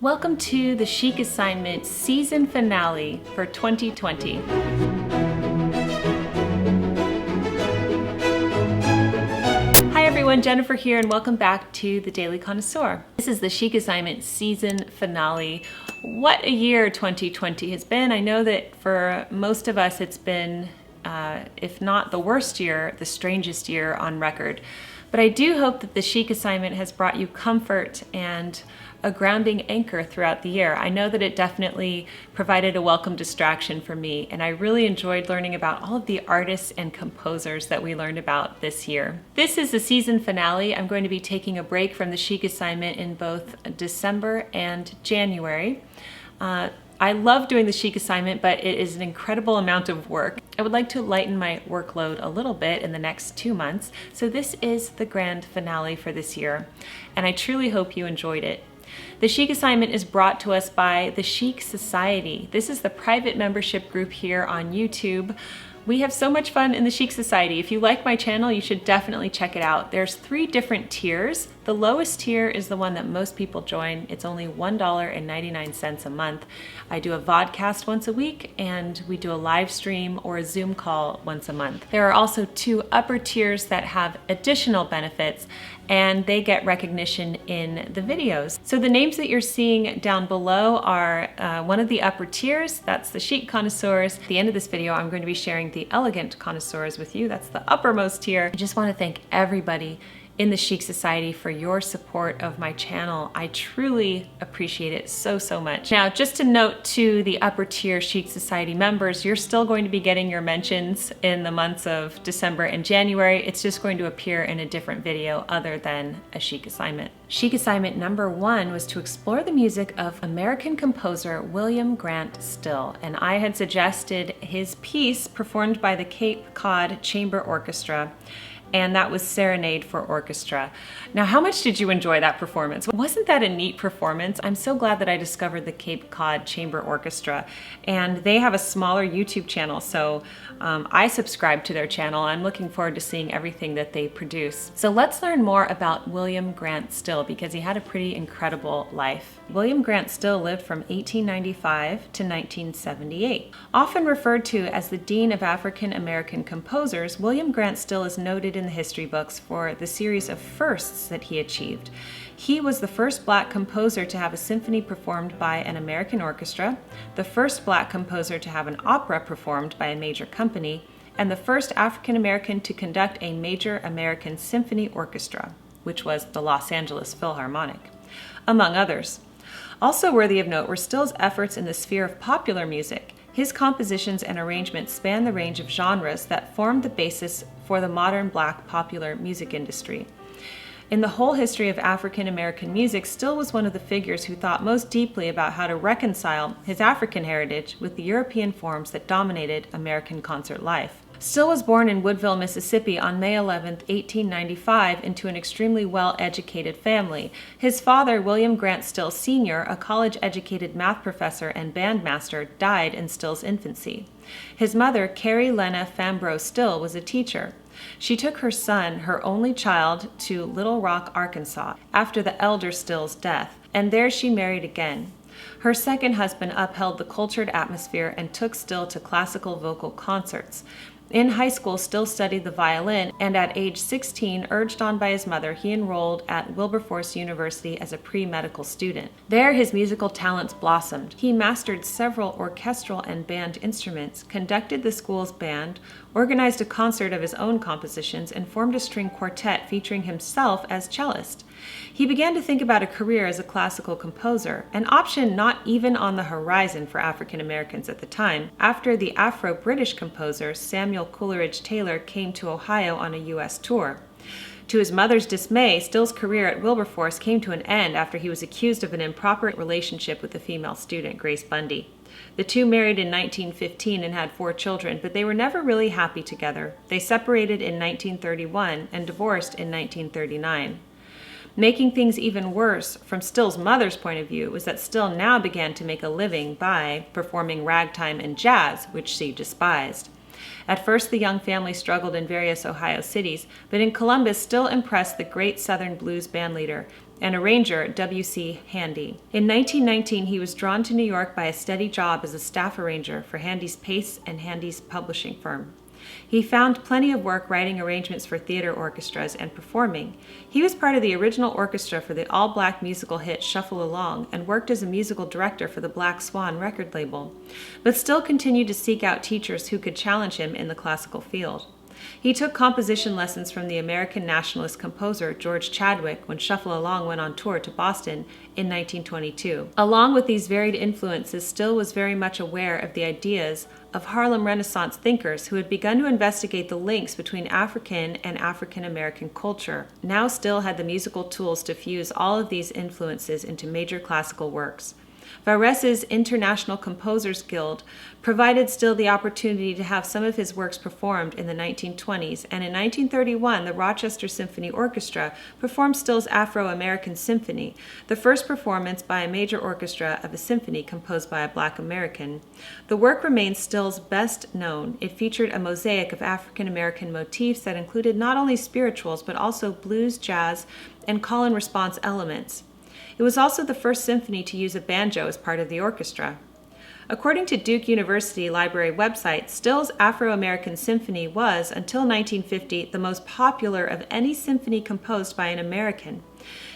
Welcome to the Chic Assignment Season Finale for 2020. Hi everyone, Jennifer here, and welcome back to the Daily Connoisseur. This is the Chic Assignment Season Finale. What a year 2020 has been. I know that for most of us it's been, if not the worst year, the strangest year on record. But I do hope that the Chic Assignment has brought you comfort and a grounding anchor throughout the year. I know that it definitely provided a welcome distraction for me, and I really enjoyed learning about all of the artists and composers that we learned about this year. This is the season finale. I'm going to be taking a break from the Chic Assignment in both December and January. I love doing the Chic Assignment, but it is an incredible amount of work. I would like to lighten my workload a little bit in the next 2 months, so this is the grand finale for this year, and I truly hope you enjoyed it. The Chic Assignment is brought to us by the Chic Society. This is the private membership group here on YouTube. We have so much fun in the Chic Society. If you like my channel, you should definitely check it out. There's 3 different tiers. The lowest tier is the one that most people join. It's only $1.99 a month. I do a vodcast once a week, and we do a live stream or a Zoom call once a month. There are also 2 upper tiers that have additional benefits, and they get recognition in the videos. So the names that you're seeing down below are one of the upper tiers. That's the Chic Connoisseurs. At the end of this video, I'm going to be sharing the Elegant Connoisseurs with you. That's the uppermost tier. I just want to thank everybody in the Chic Society for your support of my channel. I truly appreciate it so much. Now, just a note to the upper tier Chic Society members, you're still going to be getting your mentions in the months of December and January. It's just going to appear in a different video other than a Chic Assignment. Chic Assignment number 1 was to explore the music of American composer William Grant Still, and I had suggested his piece performed by the Cape Cod Chamber Orchestra, and that was Serenade for Orchestra. Now, how much did you enjoy that performance? Wasn't that a neat performance? I'm so glad that I discovered the Cape Cod Chamber Orchestra, and they have a smaller YouTube channel, so I subscribe to their channel. I'm looking forward to seeing everything that they produce. So let's learn more about William Grant Still, because he had a pretty incredible life. William Grant Still lived from 1895 to 1978. Often referred to as the Dean of African American Composers, William Grant Still is noted in the history books for the series of firsts that he achieved. He was the first Black composer to have a symphony performed by an American orchestra, the first Black composer to have an opera performed by a major company, and the first African American to conduct a major American symphony orchestra, which was the Los Angeles Philharmonic, among others. Also worthy of note were Still's efforts in the sphere of popular music. His compositions and arrangements span the range of genres that formed the basis for the modern Black popular music industry. In the whole history of African American music, Still was one of the figures who thought most deeply about how to reconcile his African heritage with the European forms that dominated American concert life. Still was born in Woodville, Mississippi on May 11, 1895, into an extremely well-educated family. His father, William Grant Still Sr., a college-educated math professor and bandmaster, died in Still's infancy. His mother, Carrie Lena Fambrough Still, was a teacher. She took her son, her only child, to Little Rock, Arkansas, after the elder Still's death, and there she married again. Her second husband upheld the cultured atmosphere and took Still to classical vocal concerts. In high school, Still studied the violin, and at age 16, urged on by his mother, he enrolled at Wilberforce University as a pre-medical student. There, his musical talents blossomed. He mastered several orchestral and band instruments, conducted the school's band, organized a concert of his own compositions, and formed a string quartet featuring himself as cellist. He began to think about a career as a classical composer, an option not even on the horizon for African Americans at the time, after the Afro-British composer Samuel Coleridge Taylor came to Ohio on a U.S. tour. To his mother's dismay, Still's career at Wilberforce came to an end after he was accused of an improper relationship with a female student, Grace Bundy. The two married in 1915 and had 4 children, but they were never really happy together. They separated in 1931 and divorced in 1939. Making things even worse, from Still's mother's point of view, was that Still now began to make a living by performing ragtime and jazz, which she despised. At first, the young family struggled in various Ohio cities, but in Columbus Still impressed the great Southern blues bandleader and arranger W.C. Handy. In 1919, he was drawn to New York by a steady job as a staff arranger for Handy's Pace and Handy's publishing firm. He found plenty of work writing arrangements for theater orchestras and performing. He was part of the original orchestra for the all-black musical hit Shuffle Along and worked as a musical director for the Black Swan record label, but still continued to seek out teachers who could challenge him in the classical field. He took composition lessons from the American nationalist composer George Chadwick when Shuffle Along went on tour to Boston in 1922. Along with these varied influences, Still was very much aware of the ideas of Harlem Renaissance thinkers who had begun to investigate the links between African and African American culture. Now Still had the musical tools to fuse all of these influences into major classical works. Varèse's International Composers Guild provided Still the opportunity to have some of his works performed in the 1920s, and in 1931 the Rochester Symphony Orchestra performed Still's Afro-American Symphony, the first performance by a major orchestra of a symphony composed by a Black American. The work remains Still's best known. It featured a mosaic of African-American motifs that included not only spirituals but also blues, jazz, and call-and-response elements. It was also the first symphony to use a banjo as part of the orchestra. According to Duke University Library website, Still's Afro-American Symphony was, until 1950, the most popular of any symphony composed by an American.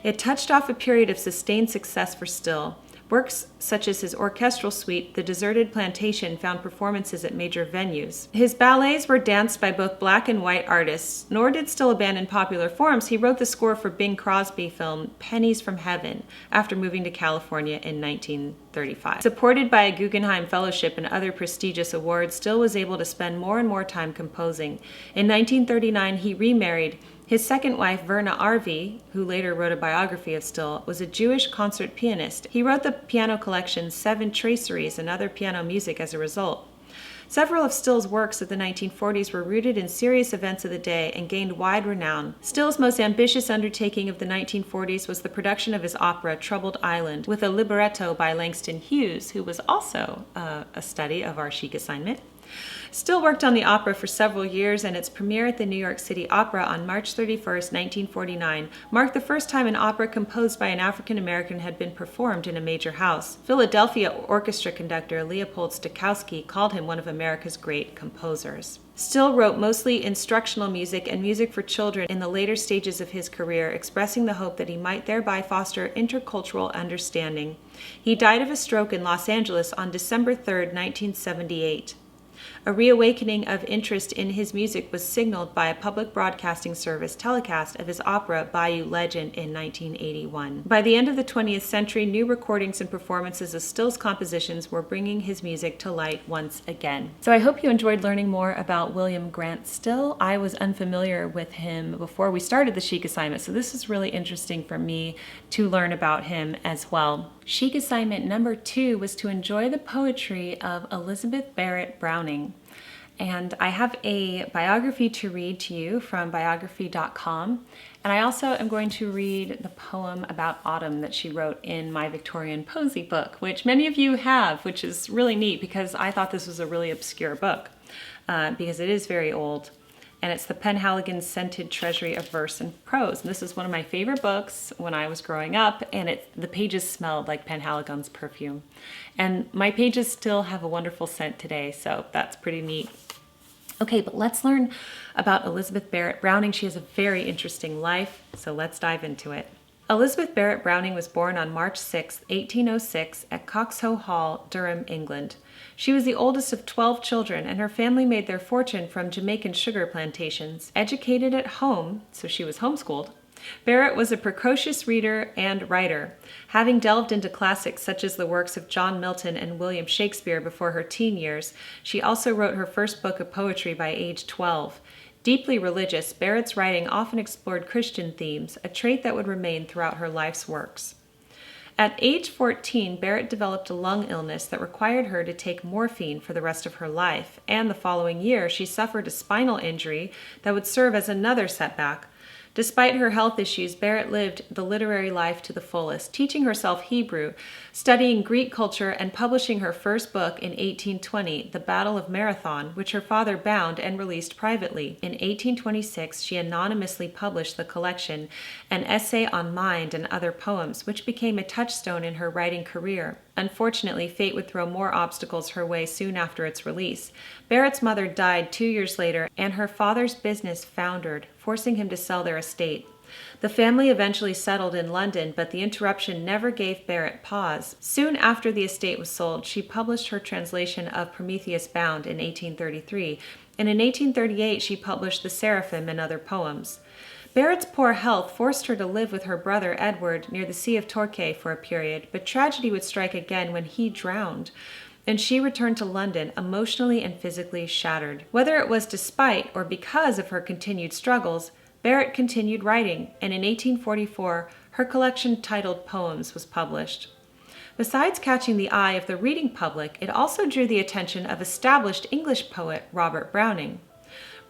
It touched off a period of sustained success for Still. Works such as his orchestral suite, The Deserted Plantation, found performances at major venues. His ballets were danced by both black and white artists, nor did Still abandon popular forms. He wrote the score for Bing Crosby film Pennies from Heaven after moving to California in 1935. Supported by a Guggenheim Fellowship and other prestigious awards, Still was able to spend more and more time composing. In 1939, he remarried. His second wife, Verna Arvey, who later wrote a biography of Still, was a Jewish concert pianist. He wrote the piano collection Seven Traceries and other piano music as a result. Several of Still's works of the 1940s were rooted in serious events of the day and gained wide renown. Still's most ambitious undertaking of the 1940s was the production of his opera Troubled Island, with a libretto by Langston Hughes, who was also a study of our Chic assignment. Still worked on the opera for several years, and its premiere at the New York City Opera on March 31, 1949, marked the first time an opera composed by an African American had been performed in a major house. Philadelphia orchestra conductor Leopold Stokowski called him one of America's great composers. Still wrote mostly instructional music and music for children in the later stages of his career, expressing the hope that he might thereby foster intercultural understanding. He died of a stroke in Los Angeles on December 3, 1978. A reawakening of interest in his music was signaled by a public broadcasting service telecast of his opera Bayou Legend in 1981. By the end of the 20th century, new recordings and performances of Still's compositions were bringing his music to light once again. So I hope you enjoyed learning more about William Grant Still. I was unfamiliar with him before we started the Chic assignment, so this is really interesting for me to learn about him as well. Chic assignment number 2 was to enjoy the poetry of Elizabeth Barrett Browning. And I have a biography to read to you from biography.com. And I also am going to read the poem about autumn that she wrote in my Victorian Posy book, which many of you have, which is really neat because I thought this was a really obscure book because it is very old. And it's the Penhaligon's Scented Treasury of Verse and Prose. And this is one of my favorite books when I was growing up, and the pages smelled like Penhaligon's perfume. And my pages still have a wonderful scent today, so that's pretty neat. Okay, but let's learn about Elizabeth Barrett Browning. She has a very interesting life, so let's dive into it. Elizabeth Barrett Browning was born on March 6, 1806 at Coxhoe Hall, Durham, England. She was the oldest of 12 children, and her family made their fortune from Jamaican sugar plantations. Educated at home, so she was homeschooled, Barrett was a precocious reader and writer, having delved into classics such as the works of John Milton and William Shakespeare before her teen years. She also wrote her first book of poetry by age 12. Deeply religious, Barrett's writing often explored Christian themes, a trait that would remain throughout her life's works. At age 14, Barrett developed a lung illness that required her to take morphine for the rest of her life, and the following year she suffered a spinal injury that would serve as another setback. Despite her health issues, Barrett lived the literary life to the fullest, teaching herself Hebrew, studying Greek culture, and publishing her first book in 1820, The Battle of Marathon, which her father bound and released privately. In 1826, she anonymously published the collection, An Essay on Mind and Other Poems, which became a touchstone in her writing career. Unfortunately, fate would throw more obstacles her way soon after its release. Barrett's mother died 2 years later, and her father's business foundered, forcing him to sell their estate. The family eventually settled in London, but the interruption never gave Barrett pause. Soon after the estate was sold, she published her translation of Prometheus Bound in 1833, and in 1838 she published The Seraphim and Other Poems. Barrett's poor health forced her to live with her brother Edward near the Sea of Torquay for a period, but tragedy would strike again when he drowned, and she returned to London emotionally and physically shattered. Whether it was despite or because of her continued struggles, Barrett continued writing, and in 1844, her collection titled Poems was published. Besides catching the eye of the reading public, it also drew the attention of established English poet Robert Browning.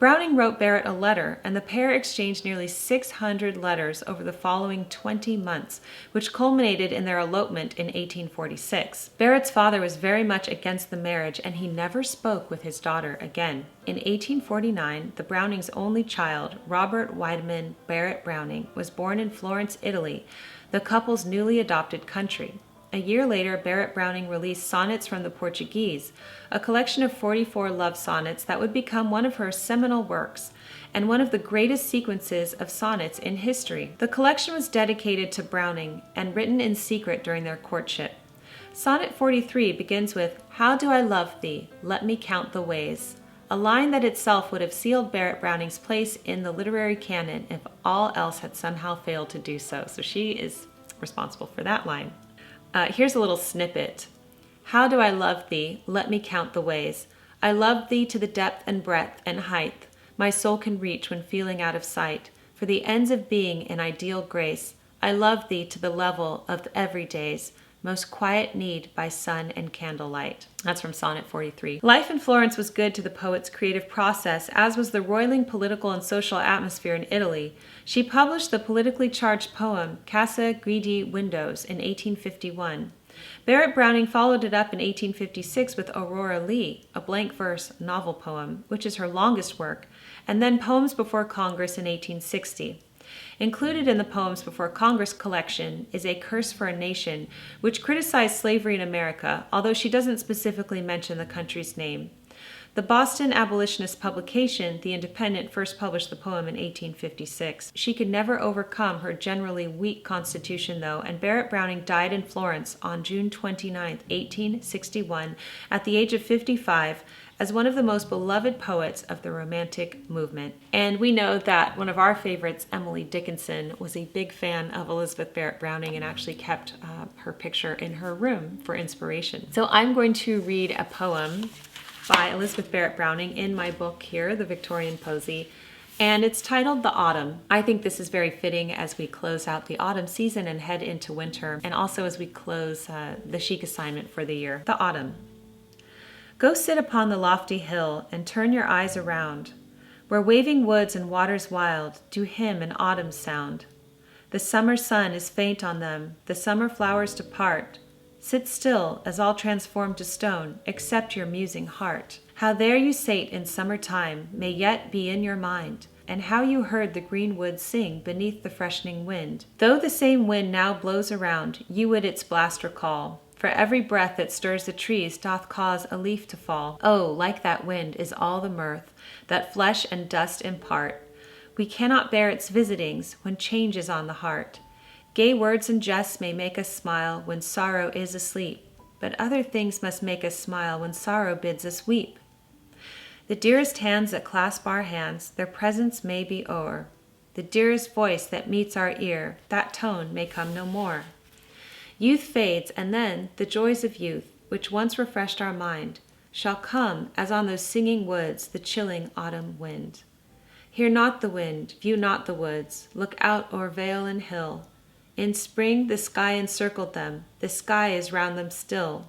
Browning wrote Barrett a letter, and the pair exchanged nearly 600 letters over the following 20 months, which culminated in their elopement in 1846. Barrett's father was very much against the marriage, and he never spoke with his daughter again. In 1849, the Brownings' only child, Robert Wiedemann Barrett Browning, was born in Florence, Italy, the couple's newly adopted country. A year later, Barrett Browning released Sonnets from the Portuguese, a collection of 44 love sonnets that would become one of her seminal works and one of the greatest sequences of sonnets in history. The collection was dedicated to Browning and written in secret during their courtship. Sonnet 43 begins with, "How do I love thee? Let me count the ways," a line that itself would have sealed Barrett Browning's place in the literary canon if all else had somehow failed to do so. So she is responsible for that line. Here's a little snippet. "How do I love thee? Let me count the ways. I love thee to the depth and breadth and height my soul can reach when feeling out of sight. For the ends of being in ideal grace, I love thee to the level of the everyday's most quiet need by sun and candlelight." That's from Sonnet 43. Life in Florence was good to the poet's creative process, as was the roiling political and social atmosphere in Italy. She published the politically charged poem Casa Gridi Windows in 1851. Barrett Browning followed it up in 1856 with Aurora Leigh, a blank verse novel poem, which is her longest work, and then Poems Before Congress in 1860. Included in the Poems Before Congress collection is A Curse for a Nation, which criticized slavery in America, although she doesn't specifically mention the country's name. The Boston abolitionist publication, The Independent, first published the poem in 1856. She could never overcome her generally weak constitution, though, and Barrett Browning died in Florence on June 29, 1861, at the age of 55, as one of the most beloved poets of the Romantic movement. And we know that one of our favorites, Emily Dickinson, was a big fan of Elizabeth Barrett Browning and actually kept her picture in her room for inspiration. So I'm going to read a poem by Elizabeth Barrett Browning in my book here, The Victorian Posy, and it's titled The Autumn. I think this is very fitting as we close out the autumn season and head into winter, and also as we close the Chic assignment for the year. The Autumn. Go sit upon the lofty hill and turn your eyes around, where waving woods and waters wild do hymn an autumn sound. The summer sun is faint on them, the summer flowers depart. Sit still, as all transformed to stone, except your musing heart. How there you sate in summer time may yet be in your mind, and how you heard the green woods sing beneath the freshening wind. Though the same wind now blows around, you would its blast recall, for every breath that stirs the trees doth cause a leaf to fall. Oh, like that wind is all the mirth that flesh and dust impart. We cannot bear its visitings when change is on the heart. Gay words and jests may make us smile when sorrow is asleep, but other things must make us smile when sorrow bids us weep. The dearest hands that clasp our hands, their presence may be o'er. The dearest voice that meets our ear, that tone may come no more. Youth fades, and then the joys of youth, which once refreshed our mind, shall come, as on those singing woods, the chilling autumn wind. Hear not the wind, view not the woods, look out o'er vale and hill. In spring the sky encircled them, the sky is round them still.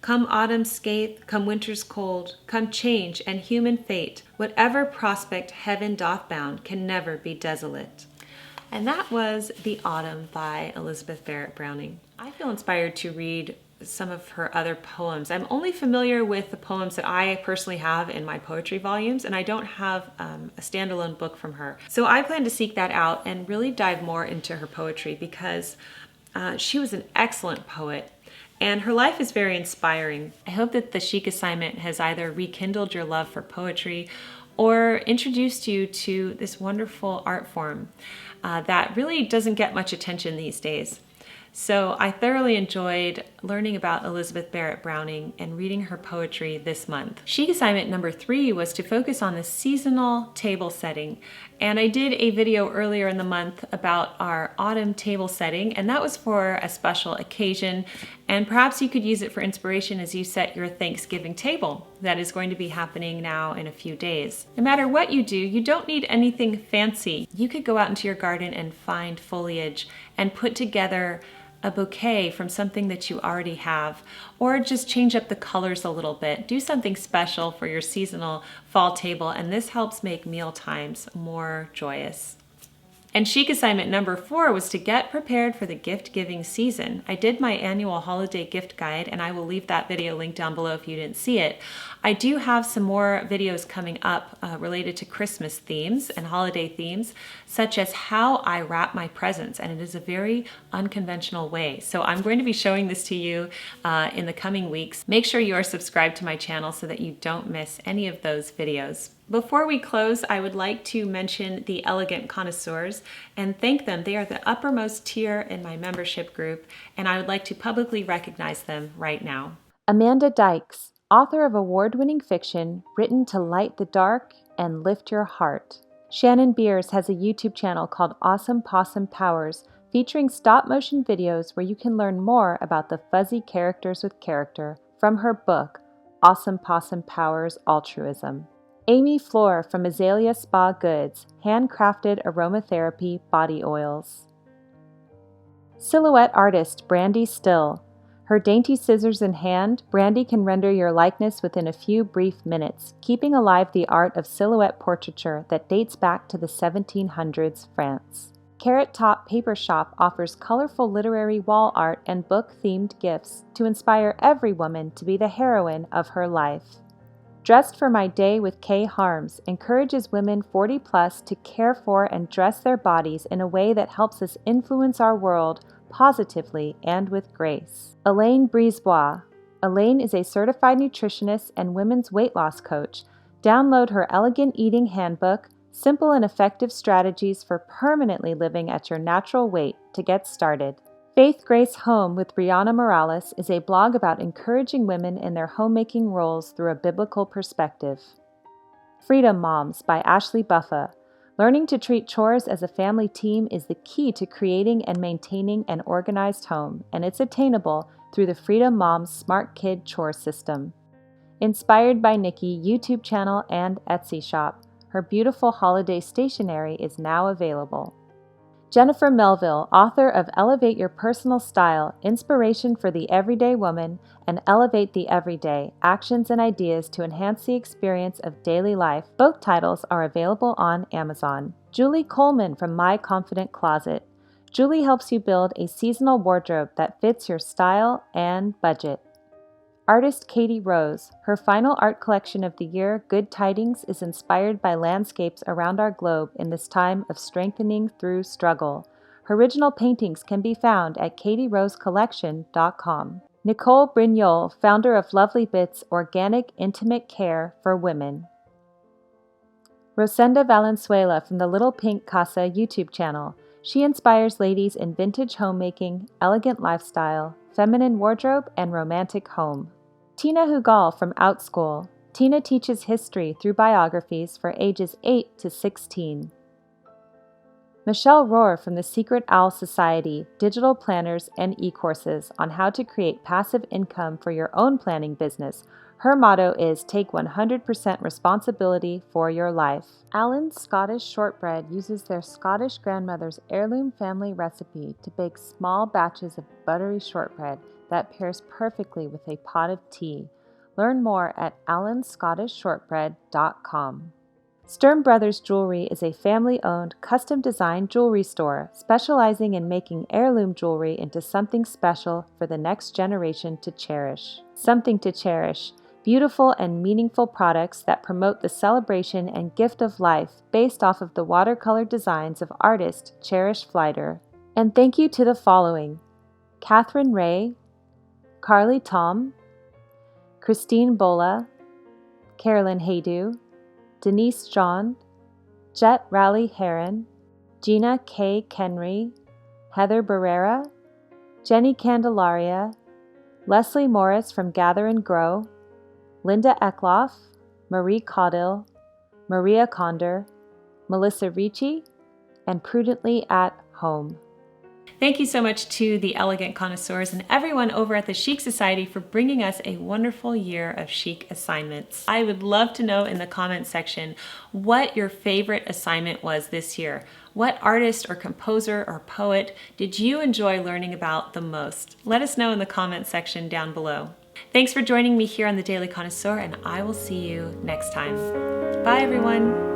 Come autumn's scathe, come winter's cold, come change and human fate, whatever prospect heaven doth bound can never be desolate. And that was The Autumn by Elizabeth Barrett Browning. I feel inspired to read some of her other poems. I'm only familiar with the poems that I personally have in my poetry volumes, and I don't have a standalone book from her. So I plan to seek that out and really dive more into her poetry because she was an excellent poet and her life is very inspiring. I hope that the Chic Assignment has either rekindled your love for poetry or introduced you to this wonderful art form that really doesn't get much attention these days. So I thoroughly enjoyed learning about Elizabeth Barrett Browning and reading her poetry this month. Chic Assignment number 3 was to focus on the seasonal table setting. And I did a video earlier in the month about our autumn table setting, and that was for a special occasion. And perhaps you could use it for inspiration as you set your Thanksgiving table that is going to be happening now in a few days. No matter what you do, you don't need anything fancy. You could go out into your garden and find foliage and put together a bouquet from something that you already have, or just change up the colors a little bit. Do something special for your seasonal fall table, and this helps make meal times more joyous. And Chic Assignment number 4 was to get prepared for the gift-giving season. I did my annual holiday gift guide, and I will leave that video linked down below if you didn't see it. I do have some more videos coming up related to Christmas themes and holiday themes, such as how I wrap my presents, and it is a very unconventional way. So I'm going to be showing this to you in the coming weeks. Make sure you are subscribed to my channel so that you don't miss any of those videos. Before we close, I would like to mention the Elegant Connoisseurs and thank them. They are the uppermost tier in my membership group, and I would like to publicly recognize them right now. Amanda Dykes, author of award-winning fiction written to light the dark and lift your heart. Shannon Beers has a YouTube channel called Awesome Possum Powers, featuring stop-motion videos where you can learn more about the fuzzy characters with character from her book, Awesome Possum Powers Altruism. Amy Floor from Azalea Spa Goods, handcrafted aromatherapy body oils. Silhouette artist Brandy Still. Her dainty scissors in hand, Brandy can render your likeness within a few brief minutes, keeping alive the art of silhouette portraiture that dates back to the 1700s France. Carrot Top Paper Shop offers colorful literary wall art and book-themed gifts to inspire every woman to be the heroine of her life. Dressed for My Day with Kay Harms encourages women 40 plus to care for and dress their bodies in a way that helps us influence our world positively and with grace. Elaine Brisebois. Elaine is a certified nutritionist and women's weight loss coach. Download her elegant eating handbook, Simple and Effective Strategies for Permanently Living at Your Natural Weight, to get started. Faith Grace Home with Brianna Morales is a blog about encouraging women in their homemaking roles through a biblical perspective. Freedom Moms by Ashley Buffa. Learning to treat chores as a family team is the key to creating and maintaining an organized home, and it's attainable through the Freedom Moms Smart Kid Chore System. Inspired by Nikki YouTube channel and Etsy shop. Her beautiful holiday stationery is now available. Jennifer Melville, author of Elevate Your Personal Style, Inspiration for the Everyday Woman, and Elevate the Everyday, Actions and Ideas to Enhance the Experience of Daily Life. Both titles are available on Amazon. Julie Coleman from My Confident Closet. Julie helps you build a seasonal wardrobe that fits your style and budget. Artist Katie Rose. Her final art collection of the year, Good Tidings, is inspired by landscapes around our globe in this time of strengthening through struggle. Her original paintings can be found at katierosecollection.com. Nicole Brignol, founder of Lovely Bits Organic Intimate Care for Women. Rosenda Valenzuela from the Little Pink Casa YouTube channel. She inspires ladies in vintage homemaking, elegant lifestyle, feminine wardrobe, and romantic home. Tina Hugal from Outschool. Tina teaches history through biographies for ages 8 to 16. Michelle Rohr from the Secret Owl Society, digital planners and e-courses on how to create passive income for your own planning business. Her motto is take 100% responsibility for your life. Alan's Scottish Shortbread uses their Scottish grandmother's heirloom family recipe to bake small batches of buttery shortbread that pairs perfectly with a pot of tea. Learn more at alanscottishshortbread.com. Sturm Brothers Jewelry is a family-owned, custom-designed jewelry store specializing in making heirloom jewelry into something special for the next generation to cherish. Something to cherish. Beautiful and meaningful products that promote the celebration and gift of life based off of the watercolor designs of artist Cherish Flighter. And thank you to the following: Catherine Ray, Carly Tom, Christine Bola, Carolyn Haydu, Denise John, Jet Raleigh Heron, Gina K. Kenry, Heather Barrera, Jenny Candelaria, Leslie Morris from Gather and Grow, Linda Eckloff, Marie Caudill, Maria Condor, Melissa Ricci, and Prudently at Home. Thank you so much to the Elegant Connoisseurs and everyone over at the Chic Society for bringing us a wonderful year of chic assignments. I would love to know in the comments section what your favorite assignment was this year. What artist or composer or poet did you enjoy learning about the most? Let us know in the comments section down below. Thanks for joining me here on the Daily Connoisseur, and I will see you next time. Bye, everyone.